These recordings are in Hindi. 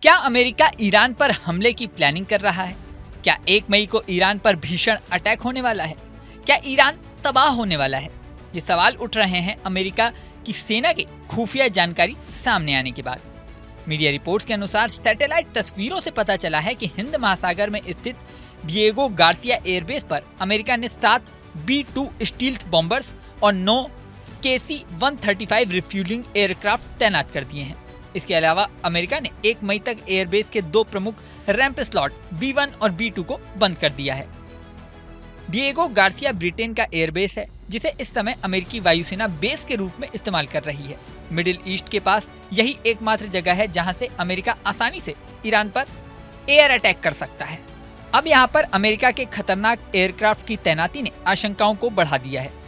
क्या अमेरिका ईरान पर हमले की प्लानिंग कर रहा है? क्या 1 मई को ईरान पर भीषण अटैक होने वाला है? क्या ईरान तबाह होने वाला है? ये सवाल उठ रहे हैं अमेरिका की सेना की खुफिया जानकारी सामने आने के बाद। मीडिया रिपोर्ट्स के अनुसार सैटेलाइट तस्वीरों से पता चला है कि हिंद महासागर में स्थित डिएगो गार्सिया एयरबेस पर अमेरिका ने 7 B-2 स्टील्थ बॉम्बर्स और 9 KC-135 रिफ्यूलिंग एयरक्राफ्ट तैनात कर दिए हैं। इसके अलावा अमेरिका ने 1 मई तक एयरबेस के 2 प्रमुख रैंप स्लॉट B-1 और B-2 को बंद कर दिया है। डिएगो गार्सिया ब्रिटेन का एयरबेस है, जिसे इस समय अमेरिकी वायुसेना बेस के रूप में इस्तेमाल कर रही है। मिडिल ईस्ट के पास यही एकमात्र जगह है जहां से अमेरिका आसानी से ईरान पर एयर अटैक कर सकता है। अब यहां पर अमेरिका के खतरनाक एयरक्राफ्ट की तैनाती ने आशंकाओं को बढ़ा दिया है।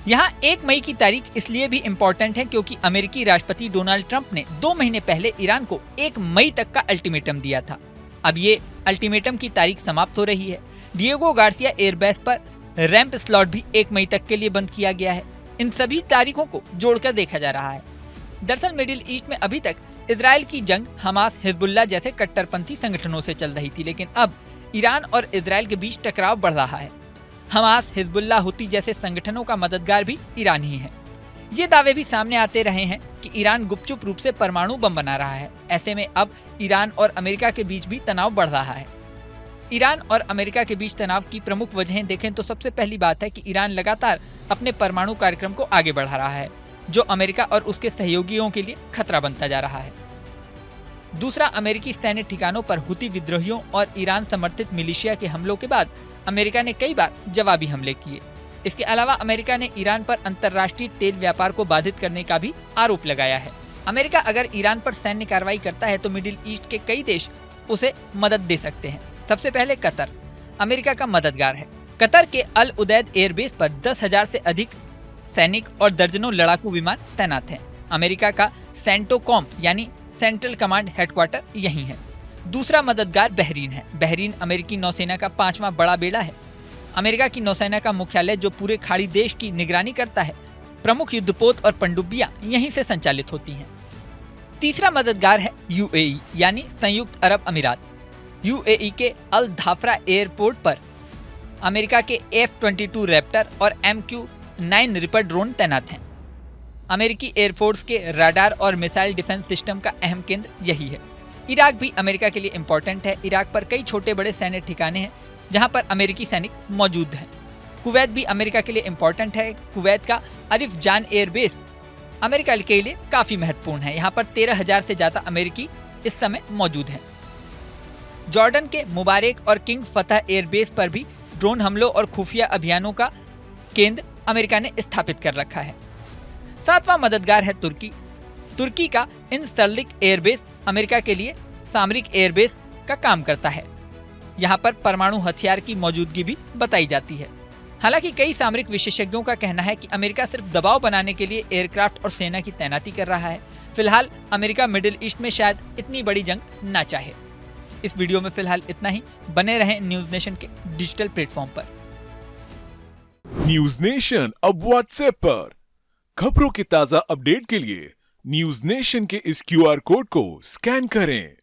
यहाँ 1 मई की तारीख इसलिए भी इम्पोर्टेंट है क्योंकि अमेरिकी राष्ट्रपति डोनाल्ड ट्रंप ने 2 महीने पहले ईरान को 1 मई तक का अल्टीमेटम दिया था। अब ये अल्टीमेटम की तारीख समाप्त हो रही है। डिएगो गार्सिया एयरबेस पर रैंप स्लॉट भी 1 मई तक के लिए बंद किया गया है। इन सभी तारीखों को जोड़कर देखा जा रहा है। दरअसल मिडिल ईस्ट में अभी तक इजराइल की जंग हमास, हिजबुल्लाह जैसे कट्टरपंथी संगठनों से चल रही थी, लेकिन अब ईरान और इजराइल के बीच टकराव बढ़ रहा है। हमास, हिजबुल्लाह, हुती जैसे संगठनों का मददगार भी ईरान ही है। ये दावे भी सामने आते रहे हैं कि ईरान गुपचुप रूप से परमाणु बम बना रहा है। ऐसे में अब ईरान और अमेरिका के बीच भी तनाव बढ़ रहा है। ईरान और अमेरिका के बीच तनाव की प्रमुख वजहें देखें तो सबसे पहली बात है कि ईरान लगातार अपने परमाणु कार्यक्रम को आगे बढ़ा रहा है, जो अमेरिका और उसके सहयोगियों के लिए खतरा बनता जा रहा है। दूसरा, अमेरिकी सैन्य ठिकानों पर हुती विद्रोहियों और ईरान समर्थित मिलिशिया के हमलों के बाद अमेरिका ने कई बार जवाबी हमले किए। इसके अलावा अमेरिका ने ईरान पर अंतर्राष्ट्रीय तेल व्यापार को बाधित करने का भी आरोप लगाया है। अमेरिका अगर ईरान पर सैन्य कार्रवाई करता है तो मिडिल ईस्ट के कई देश उसे मदद दे सकते हैं। सबसे पहले कतर अमेरिका का मददगार है। कतर के अल उदैद एयरबेस पर 10,000 से अधिक सैनिक और दर्जनों लड़ाकू विमान तैनात हैं। अमेरिका का सेंटोकॉम यानी सेंट्रल कमांड हेडक्वार्टर यहीं है। दूसरा मददगार बहरीन है। बहरीन अमेरिकी नौसेना का 5वां बड़ा बेड़ा है। अमेरिका की नौसेना का मुख्यालय जो पूरे खाड़ी देश की निगरानी करता है। प्रमुख युद्धपोत और पनडुब्बियां यहीं से संचालित होती हैं। तीसरा मददगार है यूएई यानी संयुक्त अरब अमीरात। यूएई के अल धाफरा एयरपोर्ट पर अमेरिका के F-22 रैप्टर और MQ-9 रिपर ड्रोन तैनात हैं। अमेरिकी एयरफोर्स के रडार और मिसाइल डिफेंस सिस्टम का अहम केंद्र यही है। इराक भी अमेरिका के लिए इम्पोर्टेंट है। इराक पर कई छोटे बड़े सैन्य ठिकाने हैं जहां पर अमेरिकी सैनिक मौजूद हैं। कुवैत भी अमेरिका के लिए इम्पोर्टेंट है। कुवैत का अरिफ जान एयरबेस अमेरिका के लिए काफी महत्वपूर्ण है। यहाँ पर 13,000 से ज्यादा अमेरिकी इस समय मौजूद हैं। जॉर्डन के मुबारक और किंग फतह एयरबेस पर भी ड्रोन हमलों और खुफिया अभियानों का केंद्र अमेरिका ने स्थापित कर रखा है। 7वां मददगार है तुर्की। तुर्की का इंसर्लिक एयरबेस अमेरिका के लिए सामरिक एयरबेस का काम करता है। यहाँ पर परमाणु हथियार की मौजूदगी भी बताई जाती है। हालांकि कई सामरिक विशेषज्ञों का कहना है कि अमेरिका सिर्फ दबाव बनाने के लिए एयरक्राफ्ट और सेना की तैनाती कर रहा है। फिलहाल अमेरिका मिडिल ईस्ट में शायद इतनी बड़ी जंग ना चाहे। इस वीडियो में फिलहाल इतना ही। बने रहें न्यूज नेशन के डिजिटल प्लेटफॉर्म पर। न्यूज नेशन अब व्हाट्सएप पर खबरों के ताजा अपडेट के लिए न्यूज नेशन के इस QR कोड को स्कैन करें।